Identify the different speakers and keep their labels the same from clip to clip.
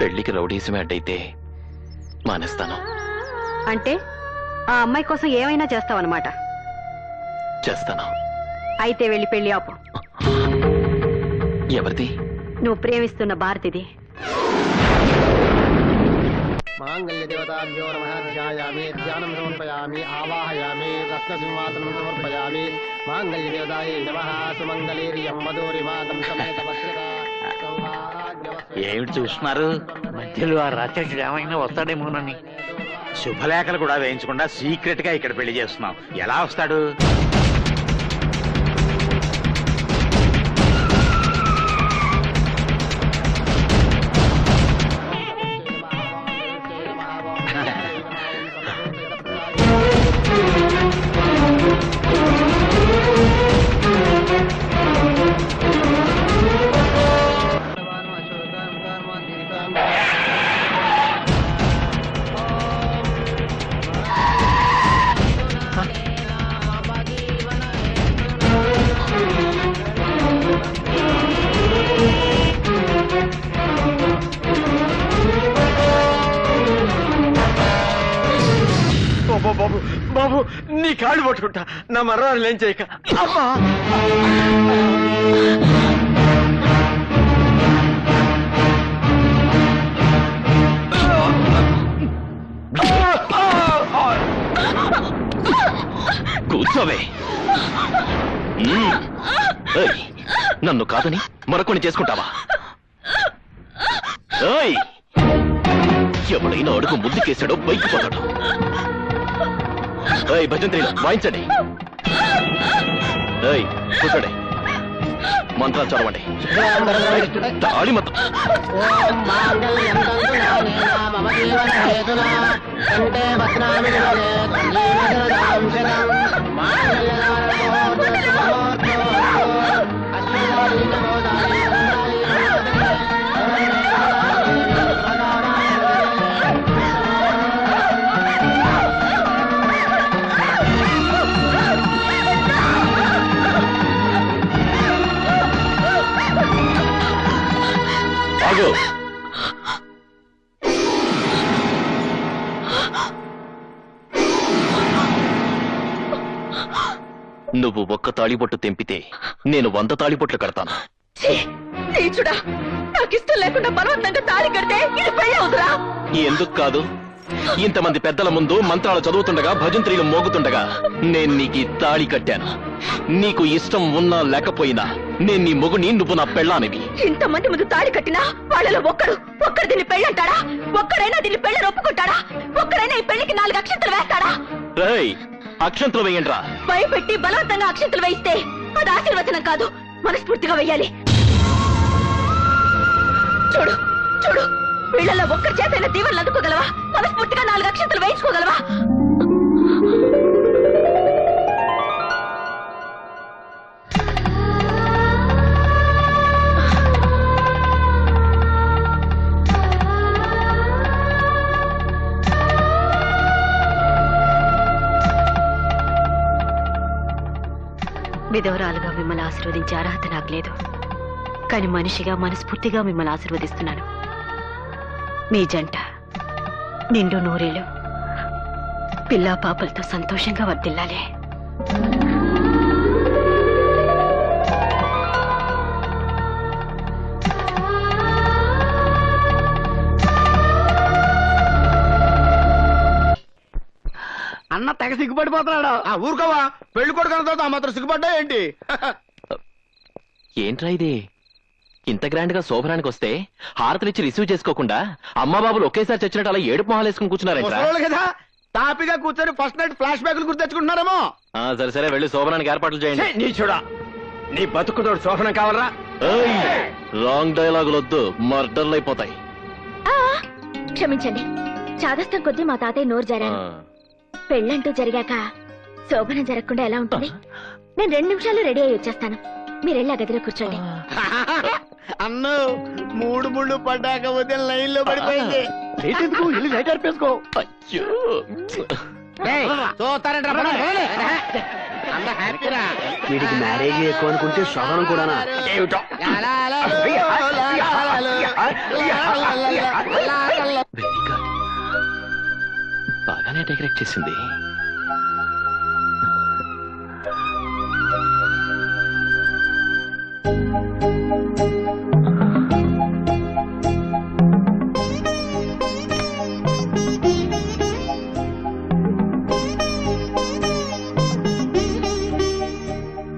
Speaker 1: పెళ్లికి రౌడీసమే అడ్డైతే మానేస్తాను.
Speaker 2: అంటే ఆ అమ్మాయి కోసం ఏమైనా చేస్తావన్నమాట?
Speaker 1: చేస్తాను.
Speaker 2: అయితే వెళ్ళి పెళ్లి ఆపు.
Speaker 1: ఎవరిది?
Speaker 2: నువ్వు ప్రేమిస్తున్న భారతిది.
Speaker 3: మాంగళ్య దేవతాభ్యో నమః. ధ్యాయామి, ధ్యానం సమర్పయామి, ఆవాహయామి, రత్నసింహాసనం సమర్పయామి. మాంగళ్య దేవతాయే నమః. సుమంగళీర్యం మధురిమాతం సమేత భద్రతా సౌభాగ్యవతి.
Speaker 4: ఏమిటి చూస్తున్నారు? మధ్యలో ఆ రాక్షసుడు ఏమైనా వస్తాడేమోనని. శుభలేఖలు కూడా వేయించకుండా సీక్రెట్ గా ఇక్కడ పెళ్లి చేస్తున్నాం. ఎలా వస్తాడు?
Speaker 5: బాబు బాబు, నీ కాళ్ళు పట్టుకుంటా, నా మరణాలు ఏం చేయక. అమ్మా
Speaker 1: కూర్చోవే. నన్ను కాదని మరొకని చేసుకుంటావా? ఎవడైనా అడుగు ముందుకేసాడో బైక్ పోతాడు. భజంత్రి వాయించండి. కూర్చోండి. మంత్రాలు చదవండి. తాళి మొత్తం. ఆగు. నువ్వు ఒక్క తాళిబొట్టు తెంపితే నేను 100 తాళిబొట్లు కడతాను.
Speaker 2: నాకిష్టం లేకుండా బలవంతంగా తాళి కడితే ఇది పెళ్లి అవుతురా?
Speaker 1: ఎందుకు కాదు? ఇంతమంది పెద్దల ముందు మంత్రాలు చదువుతుండగా, భజంత్రీలు మోగుతుండగా నేను నీకు తాళి కట్టాను. నీకు ఇష్టం ఉన్నా లేకపోయినా నేను నీ మొగుని, నువ్వు నా పెళ్ళానివి.
Speaker 2: ఇంతమంది ముందు తాళి కట్టినా వాళ్ళలో ఒక్కడు దీన్ని పెళ్ళంటాడా? ఒక్కడైనా దీన్ని పెళ్ళని ఒప్పుకుంటాడా? ఒక్కడైనా ఈ పెళ్లికి 4 అక్షంతలు వేస్తాడా?
Speaker 1: అక్షంతలు వేయండిరా.
Speaker 2: భయపెట్టి బలవంతంగా అక్షంతలు వేయిస్తే అది ఆశీర్వచనం కాదు, మనస్ఫూర్తిగా వేయాలి. చూడు చూడు, వీళ్ళలో ఒక్కరి చేతైనా దీవెనలు అందుకోగలవా? మనస్ఫూర్తిగా 4 అక్షంతలు వేయించుకోగలవా? విధవరాలుగా మిమ్మల్ని ఆశీర్వదించే అర్హత నాకు లేదు, కానీ మనిషిగా మనస్ఫూర్తిగా మిమ్మల్ని ఆశీర్వదిస్తున్నాను. మీ జంట నిండు నూరేళ్ళు పిల్లా పాపలతో సంతోషంగా వర్ధిల్లాలి.
Speaker 3: అన్న తెగ సిగ్గుపడిపోతున్నాడు. ఊరుకోవా, పెళ్లి కొడుకు అన్న తర్వాత మాత్రం సిగ్గుపడ్డా ఏంటి?
Speaker 1: ఏంట్రా ఇది? ఇంత గ్రాండ్ గా శోభనానికి వస్తే హారతలిచ్చి రిసీవ్ చేసుకోకుండా అమ్మా బాబులు ఒకేసారి చచ్చినట్టు అలా ఏడుపు మొహాలు వేసుకుని కూర్చున్నారంట
Speaker 3: కదా. తాపిగా కూర్చొని ఫస్ట్ నైట్ ఫ్లాష్ బ్యాక్లు గుర్తు తెచ్చుకుంటున్నారేమో.
Speaker 1: సరే సరే, వెళ్ళి శోభనానికి ఏర్పాట్లు చేయండి.
Speaker 5: నీ చూడా, నీ బతుకుతోడు శోభనం కావాలరా?
Speaker 1: రాంగ్ డైలాగులు వద్దు, మర్డర్లు అయిపోతాయి.
Speaker 6: క్షమించండి, చాదస్తం కొద్దీ మా తాతయ్య నోరు జారాను. పెళ్ళంటూ జరిగాక శోభనం జరగకుండా ఎలా ఉంటుంది? నేను 2 నిమిషాలు రెడీ అయ్యి వచ్చేస్తాను. మీరెళ్ళి ఆ గదిలో కూర్చోండి.
Speaker 3: అన్ను 3 ముళ్ళు పడ్డాక ఉదయం లైన్ లో పడిపోయింది.
Speaker 5: వీడికి మ్యారేజ్ ఎక్కువ అనుకుంటే శోభనం కూడా.
Speaker 1: వెరీ గుడ్, బాగానే డెకరేట్ చేసింది.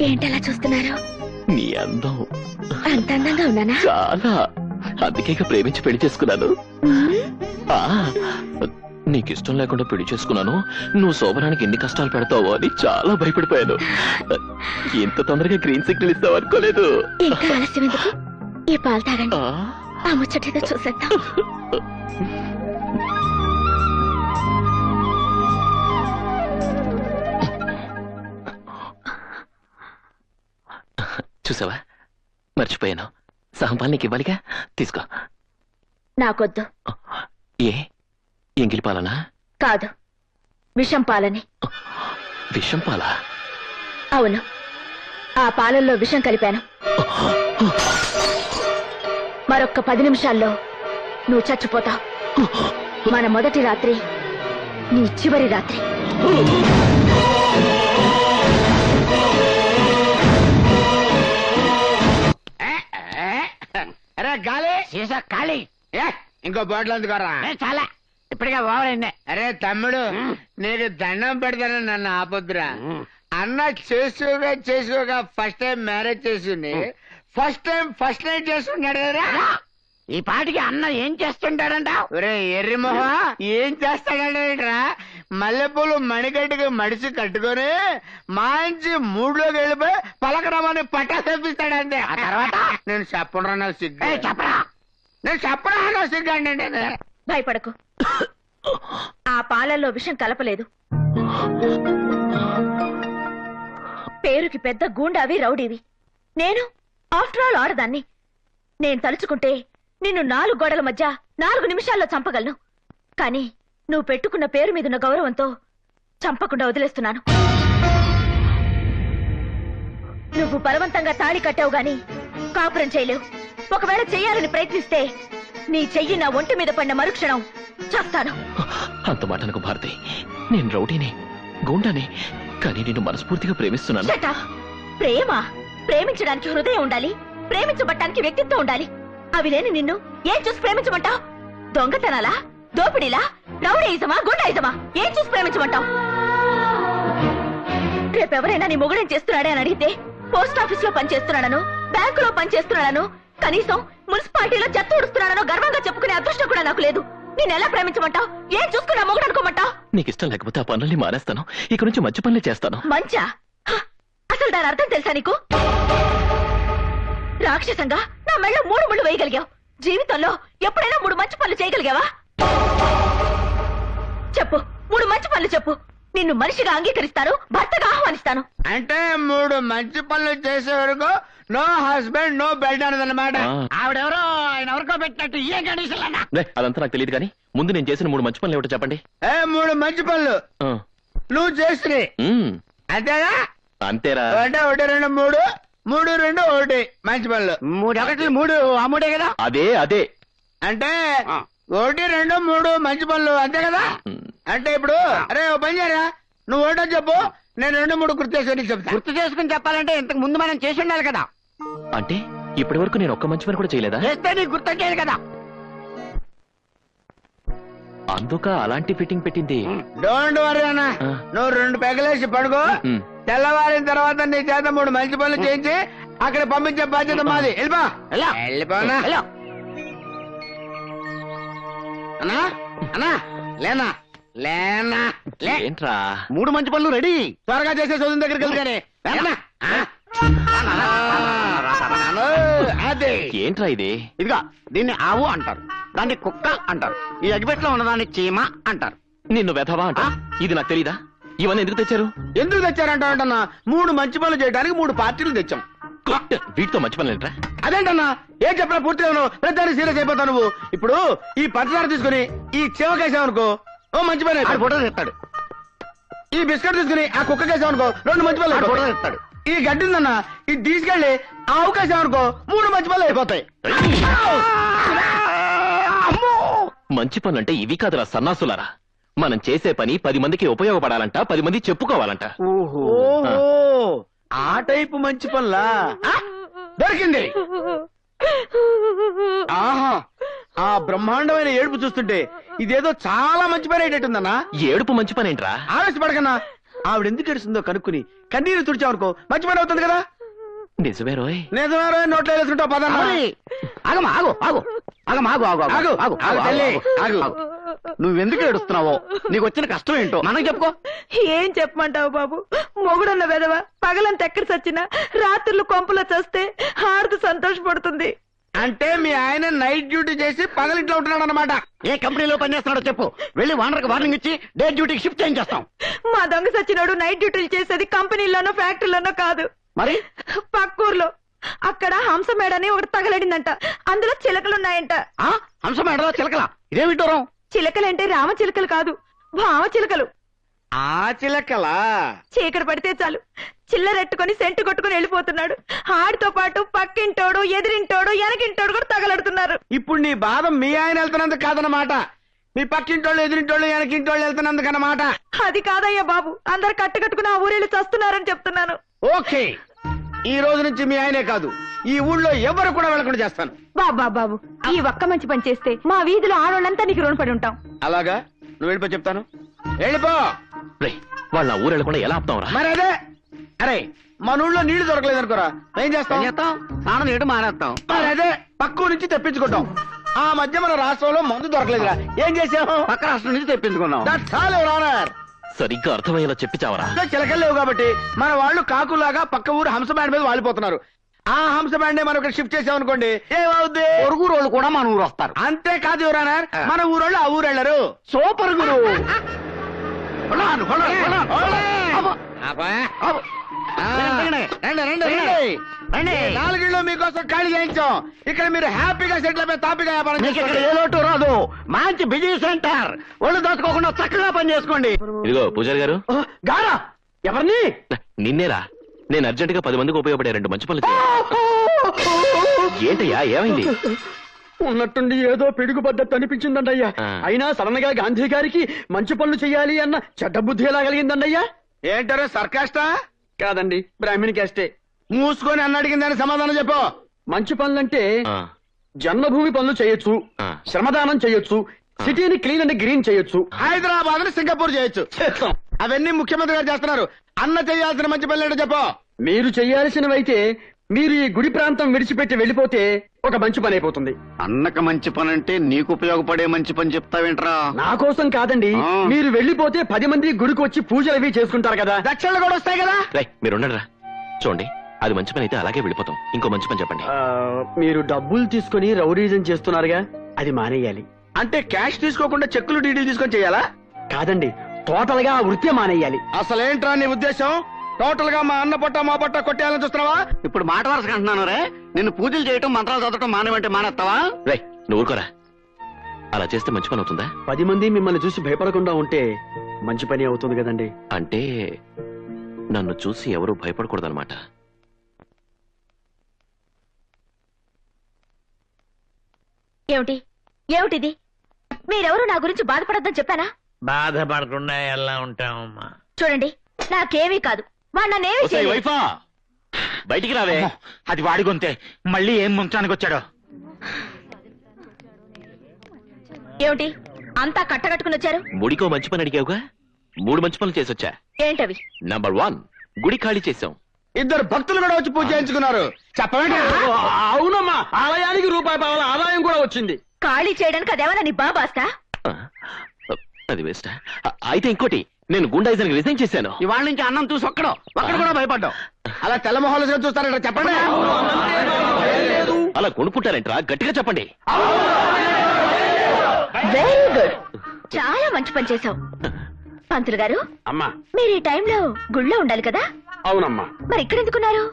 Speaker 6: ఏంటలా చూస్తున్నారు?
Speaker 1: నీ అందం
Speaker 6: అంత అందంగా ఉన్నానా?
Speaker 1: చాలా, అందుకే ఇక ప్రేమించి పెళ్లి చేసుకున్నాను. ఆ, నీకిష్టం లేకుండా పెళ్లి చేసుకున్నాను, నువ్వు శోభనానికి ఎన్ని కష్టాలు పెడతావో అని చాలా భయపడిపోయాను. ఇంత తొందరగా గ్రీన్ సిగ్నల్ ఇస్తావు అనుకోలేదు.
Speaker 6: ఇంకా ఆలస్యం ఎందుకు? ఈ పాలు తాగండి,
Speaker 1: ఆ,
Speaker 6: ఆ ముచ్చటేదో చూసేద్దాం.
Speaker 1: చూసావా, మర్చిపోయాను. సహంపాలు నీకు ఇవ్వాలిగా, తీసుకో.
Speaker 6: నాకొద్దు.
Speaker 1: ఏ, ఎంగిలి పాలనా?
Speaker 6: కాదు, విషం పాలని.
Speaker 1: విషం పాలా?
Speaker 6: అవును, ఆ పాలల్లో విషం కలిపాను. మరొక్క 10 నిమిషాల్లో నువ్వు చచ్చిపోతావు. మన మొదటి రాత్రి నీ చివరి రాత్రి.
Speaker 3: అరే గాలి
Speaker 4: సీసా ఖాళీ.
Speaker 3: ఇంకో బాటిల్ అందుకోరా.
Speaker 4: చాలా ఇప్పటికే ఓవరైంది.
Speaker 3: అరే తమ్ముడు, నీకు దండం పెడతాను, నన్ను ఆపొద్దురా. అన్న చేసుకోగా ఫస్ట్ టైం మ్యారేజ్ చేసింది, ఫస్ట్ నైట్ చేసుకున్నాడు కదా.
Speaker 4: ఈ పాటికి అన్న ఏం చేస్తుంటాడంట?
Speaker 3: ఒరే ఎర్రి మొహ, ఏం చేస్తాడంటరా? మల్లెపూలు మణికట్టుకు మడిసి కట్టుకొని మంచి మూడ్లోకి వెళ్ళిపోయి పలకరమని పట్టా తెప్పిస్తాడంటే.
Speaker 4: ఆ తర్వాత
Speaker 3: నేను చెప్పను నాకు సిగ్గు.
Speaker 4: చెప్పరా?
Speaker 3: నేను చెప్పను నాకు సిగ్గు అంటే.
Speaker 6: భయపడకు, ఆ పాలల్లో విషం కలపలేదు. పేరుకి పెద్ద గూండావి, రౌడీవి. నేను ఆఫ్టర్ ఆల్ ఆడదాన్ని. నేను తలుచుకుంటే నిన్ను 4 గోడల మధ్య 4 నిమిషాల్లో చంపగలను. కానీ నువ్వు పెట్టుకున్న పేరు మీదున్న గౌరవంతో చంపకుండా వదిలేస్తున్నాను. నువ్వు బలవంతంగా తాళి కట్టావు గాని కాపురం చేయలేవు. ఒకవేళ చెయ్యాలని ప్రయత్నిస్తే నీ చెయ్యి నా ఒంటి మీద పడిన మరుక్షణం చేస్తాను.
Speaker 1: అంత మాట అనుకో భారతి, నేను రౌడీని, గూండాని, కానీ నిన్ను మనస్ఫూర్తిగా ప్రేమిస్తున్నాను.
Speaker 6: Shut up. ప్రేమ, ప్రేమించడానికి హృదయం ఉండాలి, ప్రేమించబట్టానికి వ్యక్తిత్వం ఉండాలి. అవి లేని నిన్ను ఏం చూసి ప్రేమించమంటావు? దొంగతనాలా, దోపిడీలా, రౌడీయిజమా, గుండాయిజమా? ఏం చూసి ప్రేమించమంటావు? రేపెవరైనా నీ మొగుడేం చేస్తున్నాడే అని అడిగితే పోస్ట్ ఆఫీస్ లో పనిచేస్తున్నాడను, బ్యాంకులో పనిచేస్తున్నాడను, కనీసం మున్సిపాలిటీలో చెత్త ఊడుస్తున్నాడనో గర్వంగా చెప్పుకునే అదృష్టం కూడా నాకు లేదు. నేను ఎలా ప్రేమించమంటావు? ఏం చూసుకున్నా మొగుడు అనుకోమంటావు?
Speaker 1: నీకు ఇష్టం లేకపోతే ఆ పనుల్ని మానేస్తాను, ఇక నుంచి మంచి పనులే చేస్తాను.
Speaker 6: మంచా? హ! అసలు దాని అర్థం తెలుసా నీకు? రాక్షసంగా నా మెళ్ళ 3 ముళ్ళు వేయగలిగావు. జీవితంలో ఎప్పుడైనా 3 మంచి పనులు చేయగలిగావా? చెప్పు, 3 మంచి పనులు చెప్పు. నిన్ను మనిషిగా అంగీకరిస్తాను, భర్తగా ఆహ్వానిస్తాను.
Speaker 3: అంటే 3 మంచి పనులు చేసే వరకు నో హస్బెండ్ నో బెడ్ అన్నదన్నమాట.
Speaker 4: ఆవిడెవరో ఆయన ఎవరికో పెట్టినట్టు ఏ కండిషన్ అన్నా?
Speaker 1: అదంతా నాకు తెలియదు, కానీ ముందు నేను చేసిన 3 మంచి పనులు ఏమిటో చెప్పండి.
Speaker 3: 3 మంచి పనులు
Speaker 1: ఆ,
Speaker 3: నువ్వు చేస్తున్నాయి అంతేనా?
Speaker 1: అంతేరా.
Speaker 3: అంటే 1 2 3 3 2 1 మంచి పనులు.
Speaker 4: 3 1 3 అమ్ముడే కదా.
Speaker 1: అదే అదే
Speaker 3: అంటే 1 2 3 మంచి పనులు అంతే కదా. అంటే ఇప్పుడు అరే ఓ పని చేయరా, నువ్వు 1 చెప్పు, నేను 2 3 గుర్తు చేసుకొని చెప్తా.
Speaker 4: గుర్తు చేసుకుని చెప్పాలంటే ఇంతకు ముందు మనం చేసి ఉండాలి కదా.
Speaker 1: అంటే ఇప్పటి వరకు నేను ఒక్క మంచి పని కూడా చేయలేదా?
Speaker 4: చేస్తే నీకు గుర్తొచ్చేది కదా.
Speaker 1: అందుక అలాంటి ఫిట్టింగ్ పెట్టింది.
Speaker 3: డోంట్ వరీ అన్న,
Speaker 1: ఆ.
Speaker 3: నువ్వు 2 పెగలేసి పడుకో.
Speaker 1: ఉమ్.
Speaker 3: తెల్లవారిన తర్వాత నీ చేత 3 మంచి పనులు చేయించి అక్కడ పంపించే బాధ్యత మాది. వెళ్ళిపో.
Speaker 4: వెళ్ళు.
Speaker 3: వెళ్ళిపోనా
Speaker 4: వెళ్ళు.
Speaker 3: అన్నా అన్నా లేనా లేనా లే.
Speaker 1: ఏంట్రా?
Speaker 4: 3 మంచి పనులు రెడీ.
Speaker 3: త్వరగా చేసే చదువు దగ్గరికి వెళ్తానే. అదే
Speaker 1: ఏంట్రా ఇది?
Speaker 4: ఇదిగా దీన్ని ఆవు అంటారు, దాన్ని కుక్క అంటారు, ఈ అగ్గిపెట్లో ఉన్నదాన్ని చీమ అంటారు.
Speaker 1: నిన్ను వెధవా అంట. ఇది నాకు తెలీదా? ఇవన్నీ ఎందుకు తెచ్చారు?
Speaker 3: ఎందుకు తెచ్చారంటావంటన్నా? 3 మంచి పనులు చేయడానికి 3 పార్టీలు తెచ్చాం.
Speaker 1: వీటితో మంచి పనులు ఏంట్రా?
Speaker 3: అదేంటన్నా, ఏం చెప్పినా పూర్తిగా ప్రతి సీరియస్ అయిపోతావు నువ్వు. ఇప్పుడు ఈ పంచదార తీసుకుని ఈ చెవకేసావనుకో, ఓ మంచి పని
Speaker 4: ఆడు
Speaker 3: అయిపోతుంది.
Speaker 4: ఫోటో తెస్తాడు.
Speaker 3: ఈ బిస్కెట్ తీసుకుని ఆ కుక్కకేసావనుకో, 2 మంచి పనులు
Speaker 4: ఆడు ఫోటో
Speaker 3: అయిపోతాయి.
Speaker 4: తెస్తాడు.
Speaker 3: ఈ గడ్డి ఉందన్నా, ఇది తీసుకెళ్లి ఆ అవకాశం అనుకో, 3 మంచి పనులు అయిపోతాయి.
Speaker 1: మంచి పనులంటే ఇవి కాదురా సన్నాసులారా. మనం చేసే పని 10 మందికి ఉపయోగపడాలంట, 10 మంది చెప్పుకోవాలంట.
Speaker 3: ఓహో ఆ టైపు మంచి పనులా? దొరికింది. ఆహా, ఆ బ్రహ్మాండమైన ఏడుపు చూస్తుంటే ఇదేదో చాలా మంచి పని అయ్యేటట్టుందన్నా.
Speaker 1: ఏడుపు మంచి పనేంట్రా?
Speaker 3: ఆవేశపడకన్నా. ఆవిడ ఎందుకు ఏడుస్తుందో కనుక్కుని కన్నీరు తుడిచావనుకో మంచి పని అవుతుంది కదా.
Speaker 1: నిజమే రోయ్.
Speaker 3: నిజమే రోయ్, నోట్లో వేసుకుంటావు పదన్నా. ఆగమా, ఆగు ఆగు ఆగమా, ఆగు ఆగు ఆగు ఆగు ఆగు తల్లి, ఆగు. నువ్వెందుకు ఏడుస్తున్నావో, నీకు వచ్చిన కష్టం ఏంటో మనకు చెప్పుకో.
Speaker 6: ఏం చెప్పమంటావు బాబు? మొగుడన్న వెదవ పగలంత ఎక్కడ చచ్చినా రాత్రులు కొంపలో చస్తే హారతి సంతోషపడుతుంది.
Speaker 3: అంటే మీ ఆయన నైట్ డ్యూటీ చేసి పగలింట్లో ఉంటున్నాడు అన్నమాట.
Speaker 7: ఏ కంపెనీలో పనిచేస్తున్నాడో చెప్పు, వెళ్ళి వానర్కి వార్నింగ్ ఇచ్చి డే డ్యూటీకి షిఫ్ట్ చేయించేస్తాం.
Speaker 6: మా దొంగ సచ్చినోడు నైట్ డ్యూటీలు చేసేది కంపెనీలోనో ఫ్యాక్టరీలోనో కాదు,
Speaker 7: మరి
Speaker 6: పక్కూర్లో. అక్కడ హంసమేడని ఒకటి తగలడిందంట, అందులో చిలకలున్నాయంట.
Speaker 7: ఆ హంస మేడలో చిలకలా? ఇదే విడ్డూరం.
Speaker 6: చిలకలంటే రామ చిలకలు కాదు, భామ చిలకలు.
Speaker 3: ఆ చిలకలా?
Speaker 6: చీకటి పడితే చాలు చిల్లరెట్టుకుని సెంటు కొట్టుకుని వెళ్ళిపోతున్నాడు. ఆడితో పాటు పక్కింటోడు, ఎదిరింటోడు, వెనకింటోడు కూడా తగలడుతున్నారు.
Speaker 3: ఇప్పుడు నీ బాధ మీ ఆయన వెళ్తున్నందుకు కాదన్నమాట, మీ పక్కింటోళ్ళు, ఎదిరింటోళ్ళు, వెనకింటోళ్ళు వెళ్తున్నందుకు అన్నమాట.
Speaker 6: అది కాదయ్యా బాబు, అందరు కట్టుకట్టుకుని ఆ ఊరేళ్ళు చస్తున్నారని చెప్తున్నాను.
Speaker 3: ఓకే, ఈ రోజు నుంచి మీ ఆయనే కాదు, ఈ ఊళ్ళో ఎవరు కూడా వెళ్ళకుండా చేస్తాను.
Speaker 6: బాబా బాబు, ఈ ఒక్క మంచి పని చేస్తే మా వీధిలో ఆడోళ్ళంతా నీకు రుణపడి ఉంటాం.
Speaker 3: అలాగా? నువ్వు వెళ్ళిపో, చెప్తాను. వెళ్ళిపో.
Speaker 1: రే, వాళ్ళ ఊరు వెళ్ళకుండా ఎలా ఆపుతాంరా?
Speaker 3: మరి అదే, అరే మన ఊళ్ళో నీళ్లు దొరకలేదు అనుకోరా, ఏం చేస్తాం?
Speaker 7: స్నానం చేయడం మానేస్తాం.
Speaker 3: మరి అదే పక్క నుంచి తెప్పించుకుంటాం. ఆ మధ్య మన రాష్ట్రంలో మందు దొరకలేదురా, ఏం చేసాము?
Speaker 7: పక్క రాష్ట్రం నుంచి తెప్పించుకున్నాం.
Speaker 3: That's all, Your Honor.
Speaker 1: సరిగ్గా అర్థమయ్యేలా చెప్పి చావరా.
Speaker 3: ఇంకా చిలకలు లేవు కాబట్టి మన వాళ్ళు కాకులాగా పక్క ఊరు హంస బ్యాండ్ మీద వాలిపోతున్నారు. ఆ హంస బ్యాండ్ మనం ఇక్కడ షిఫ్ట్ చేసామనుకోండి, ఏమవుద్ది?
Speaker 7: పొరుగు రోళ్ళు కూడా మన ఊరు వస్తారు.
Speaker 3: అంతే కాదు Your Honor, మన ఊరోళ్ళు ఆ ఊరు వెళ్ళరు.
Speaker 7: సూపర్ గురు.
Speaker 3: నాలుగిళ్ళు మీకోసం ఖాళీ చేయించాం. ఇక్కడ మీరు హ్యాపీగా సెటిల్ అయిపోయి తాపిగా వ్యాపారం
Speaker 7: మీకు ఇక్కడ
Speaker 3: చేసుకోండి.
Speaker 7: ఏ లోటు రాదు. మంచి బిజీ సెంటర్. ఒళ్ళు దాచుకోకుండా చక్కగా పని చేసుకోండి.
Speaker 1: ఇదిగో పూజారి గారు,
Speaker 7: గారా ఎవరిని?
Speaker 1: నిన్నేరా. నేను అర్జెంట్ గా 10 మందికి ఉపయోగపడే 2 మంచి పనులు చేయాలి. ఏంటయ్యా, ఏమైంది?
Speaker 5: ఉన్నట్టుండి ఏదో పిడుగు పడ్డట్టు అనిపించిందండయ్యా.
Speaker 1: ఆ.
Speaker 5: అయినా సడన్ గా గాంధీ గారికి మంచి పనులు చేయాలి అన్న చెడ్డ బుద్ధి ఎలా కలిగిందండయ్యా?
Speaker 3: ఏంటారో సర్కాస్టా?
Speaker 5: కాదండి, బ్రాహ్మణి క్యాస్టే.
Speaker 3: మూసుకొని అన్న అడిగిందని సమాధానం చెప్పు.
Speaker 5: మంచి పనులంటే
Speaker 1: ఆ,
Speaker 5: జన్మభూమి పనులు చేయొచ్చు,
Speaker 1: ఆ.
Speaker 5: శ్రమదానం చేయొచ్చు, సిటీని క్లీన్ అండ్ గ్రీన్ చేయొచ్చు.
Speaker 3: హైదరాబాద్ ని సింగపూర్ చేయొచ్చు.
Speaker 5: చేస్తాం.
Speaker 3: అవన్నీ ముఖ్యమంత్రి గారు చేస్తున్నారు. అన్న చేయాల్సిన మంచి పనులు ఏంటో చెప్పు.
Speaker 5: మీరు చేయాల్సినవైతే మీరు ఈ గుడి ప్రాంతం విడిచిపెట్టి వెళ్ళిపోతే ఒక మంచి పని అయిపోతుంది.
Speaker 7: అన్నక మంచి పని అంటే నీకు ఉపయోగపడే మంచి పని చెప్తావేంట్రా?
Speaker 5: నా కోసం కాదండి,
Speaker 7: ఆ.
Speaker 5: మీరు వెళ్ళిపోతే 10 మంది గుడికి వచ్చి పూజలు అవి చేసుకుంటారు కదా.
Speaker 3: దక్షిణలు కూడా వస్తాయి కదా.
Speaker 1: రే మీరు ఉండరా. చూడండి, అది మంచి పని అయితే అలాగే వెళ్ళిపోతాం. ఇంకో మంచి పని చెప్పండి.
Speaker 5: ఆ, మీరు డబ్బులు తీసుకుని రౌడీజం చేస్తున్నారుగా, అది మానేయాలి.
Speaker 3: అంటే క్యాష్ తీసుకోకుండా చెక్కులు డీడీలు తీసుకొని చేయాలా?
Speaker 5: కాదండి, టోటల్ గా ఆ వృత్తి మానేయాలి.
Speaker 3: అసలేంట్రా నీ ఉద్దేశం? టోటల్ గా మా అన్న పొట్ట మా పొట్ట కొట్టేయాలని చూస్తున్నావా?
Speaker 7: ఇప్పుడు మాట వరుసగా అంటున్నాను రే. నిన్ను పూజలు చేయటం, మంత్రాలు చదవటం మానేవంటే మానేస్తావా?
Speaker 1: రే నువ్వు ఊరుకోరా. అలా చేస్తే మంచి పని అవుతుందా?
Speaker 5: 10 మంది మిమ్మల్ని చూసి భయపడకుండా ఉంటే మంచి పని అవుతుంది కదండి.
Speaker 1: అంటే నన్ను చూసి ఎవరూ భయపడకూడదన్నమాట.
Speaker 6: ఏమిటి ఏమిటిది? మీరెవరు నా గురించి బాధపడొద్దని చెప్పానా?
Speaker 4: బాధపడకుండా ఎలా ఉంటామమ్మా?
Speaker 6: చూడండి, నాకేమీ కాదు, వాడు నన్నేమీ
Speaker 4: ఒసేయ్
Speaker 6: చేయలేదు.
Speaker 4: వైఫా,
Speaker 1: బయటికి రావే.
Speaker 4: అమ్మో, అది వాడి గొంతే. మళ్ళీ ఏం ముంచానికి వచ్చాడో?
Speaker 6: ఏమిటి అంతా కట్టకట్టుకుని వచ్చారు?
Speaker 1: ముడికో మంచి పని అడిగావుగా, 3 మంచి పనులు చేసొచ్చా.
Speaker 6: ఏంటవి?
Speaker 1: నంబర్ 1, గుడి ఖాళీ చేసాం.
Speaker 3: 2 భక్తులు కూడా వచ్చి పూజ చేయించుకున్నారు. చెప్పండి.
Speaker 5: అవునమ్మా, ఆలయానికి రూపాయి పావల ఆదాయం కూడా వచ్చింది.
Speaker 6: ఖాళీ చేయడానికి అదేమన్నా నీ బాబాస్తా?
Speaker 1: ఆ, అది వేస్ట్. అయితే ఇంకోటి, నేను గుండాయిజానికి రిజైన్ చేశాను.
Speaker 7: ఇవాళ నుంచి అన్నం చూసి ఒక్కడు కూడా భయపడ్డావు.
Speaker 3: అలా తెల్లమొహాలుగా చూస్తారంట. చెప్పండి.
Speaker 1: అలా కొనుక్కుంటారేంట్రా, గట్టిగా చెప్పండి.
Speaker 6: వెరీ గుడ్, చాలా మంచి పని చేశావు. పంతులు గారు,
Speaker 5: అమ్మా.
Speaker 6: మీరు ఈ టైంలో గుళ్ళో ఉండాలి కదా,
Speaker 5: అవునమ్మా,
Speaker 6: మరి ఇక్కడ ఎందుకున్నారు?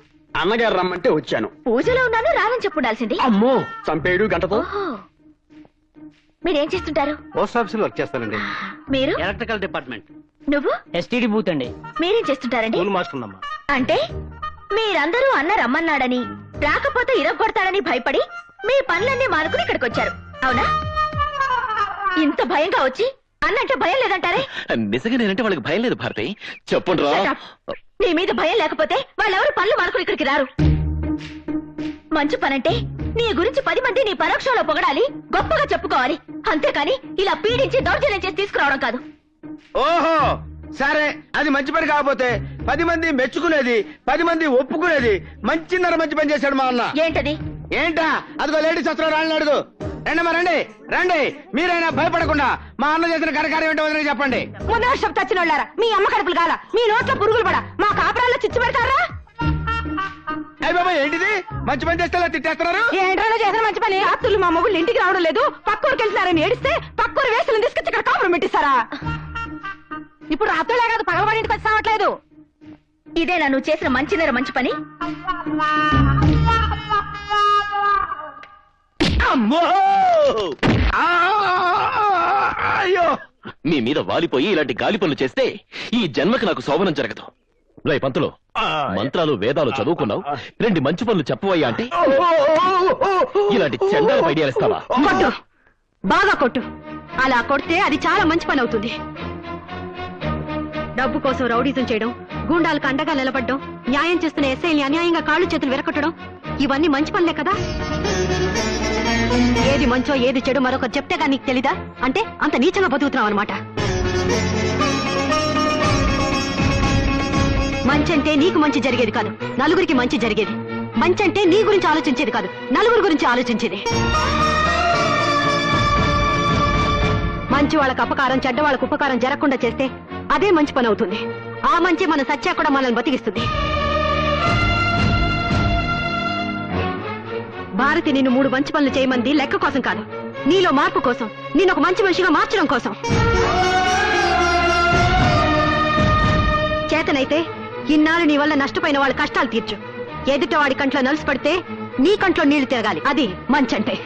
Speaker 5: అన్నగారు రమ్మంటే వచ్చాను.
Speaker 6: పూజలో ఉన్నాను రానని చెప్పుండాల్సింది.
Speaker 5: అమ్మో, చంపేడు గంటతో.
Speaker 6: ఓహో, మీరేం చేస్తుంటారు?
Speaker 7: పోస్ట్ ఆఫీస్ లో వర్క్ చేస్తానండి.
Speaker 6: మీరు?
Speaker 7: Electrical department.
Speaker 6: నువ్వు?
Speaker 5: ఎస్టీడీ బూత్ అండి.
Speaker 6: మీరేం చేస్తుంటారండి?
Speaker 5: మార్చుకున్నామ్మా.
Speaker 6: అంటే మీరందరూ అన్న రమ్మన్నాడని, రాకపోతే ఇరగొడతాడని భయపడి మీ పనులన్నీ మానుకుని ఇక్కడికి వచ్చారు, అవునా? ఇంత భయంగా వచ్చి అన్నంటే భయం లేదంటారే?
Speaker 1: నిజంగా నేనంటే వాళ్ళకి భయం లేదు భారతి. చెప్పుండ్రా.
Speaker 6: Shut up. నీ మీద భయం లేకపోతే వాళ్ళెవరు పనులు మానుకుని ఇక్కడికి రారు. మంచి పనంటే నీ గురించి 10 మంది నీ పరోక్షంలో పొగడాలి, గొప్పగా చెప్పుకోవాలి. అంతేకాని ఇలా పీడించి దౌర్జన్యం చేసి తీసుకురావడం కాదు.
Speaker 3: ఓహో సరే, అది మంచి పని కాకపోతే 10 మంది మెచ్చుకునేది, 10 మంది ఒప్పుకునేది మంచిన్నర మంచి పని చేశాడు మా అన్న.
Speaker 6: ఏంటది?
Speaker 3: ఏంటా? అదిగో లేడీస్ వస్త్రం రాళ్ళని అడుగు. రండమ్మా రండి రండి. మీరైనా భయపడకుండా మా అన్న చేసిన ఘనకార్యం ఏంటో వదిలేసి చెప్పండి.
Speaker 6: ముందు వర్షం చచ్చిన వాళ్ళారా, మీ అమ్మ కడుపులు కాల, మీ నోట్లో పురుగులు పడ, మా కాపురాల్లో చిచ్చు పెడతారా?
Speaker 3: అయ్య బాబా ఏంటిది? మంచి పని చేస్తే తిట్టేస్తున్నారు.
Speaker 6: ఏంటో చేసిన మంచి పని. రాత్రులు మా మొగుళ్ళు ఇంటికి రావడం లేదు, పక్కూరికి వెళ్తున్నారని ఏడిస్తే పక్కూరు వేసులను తీసుకొచ్చి ఇక్కడ కాపురం పెట్టిస్తారా? ఇప్పుడు రాత్రులే కాదు పగలవాడి ఇంటికి వచ్చి రావట్లేదు. ఇదేనా నువ్వు చేసిన మంచిన్నర మంచి పని?
Speaker 3: అమ్మో! ఆ! అయ్యో!
Speaker 1: మీ మీద వాలిపోయి ఇలాంటి గాలి పనులు చేస్తే ఈ జన్మకి నాకు శోభనం జరగదు. రేయ్ పంతులు, మంత్రాలు వేదాలు చదువుకున్నావు, 2 మంచి పనులు చెప్పవయ్యా అంటే ఇలాంటి చెండాల ఐడియాలు ఇస్తావా?
Speaker 2: కొట్టు, బాగా కొట్టు. అలా కొడితే అది చాలా మంచి పని అవుతుంది. డబ్బు కోసం రౌడీజం చేయడం, గూండాలకు అండగా నిలబడడం, న్యాయం చేస్తున్న ఎస్ఐని అన్యాయంగా కాళ్ళు చేతులు విరగొట్టడం, ఇవన్నీ మంచి పనులే కదా. ఏది మంచో ఏది చెడు మరొకరు చెప్తేగా నీకు తెలీదా? అంటే అంత నీచంగా బతుకుతున్నావు అనమాట. మంచంటే నీకు మంచి జరిగేది కాదు, నలుగురికి మంచి జరిగేది. మంచంటే నీ గురించి ఆలోచించేది కాదు, నలుగురి గురించి ఆలోచించేది. మంచి వాళ్ళకు అపకారం, చెడ్డ వాళ్ళకు ఉపకారం జరగకుండా చేస్తే అదే మంచి పని అవుతుంది. ఆ మంచి మన సత్యా కూడా మనల్ని బతికిస్తుంది. భారతి నిన్ను 3 మంచి పనులు చేయమంది లెక్క కోసం కాదు, నీలో మార్పు కోసం, నేను ఒక మంచి మనిషిగా మార్చడం కోసం. చేతనైతే ఇన్నాళ్ళు నీ వల్ల నష్టపోయిన వాళ్ళ కష్టాలు తీర్చు. ఎదుట వాడి కంట్లో నలుసు పడితే నీ కంట్లో నీళ్లు తిరగాలి. అది మంచంటే.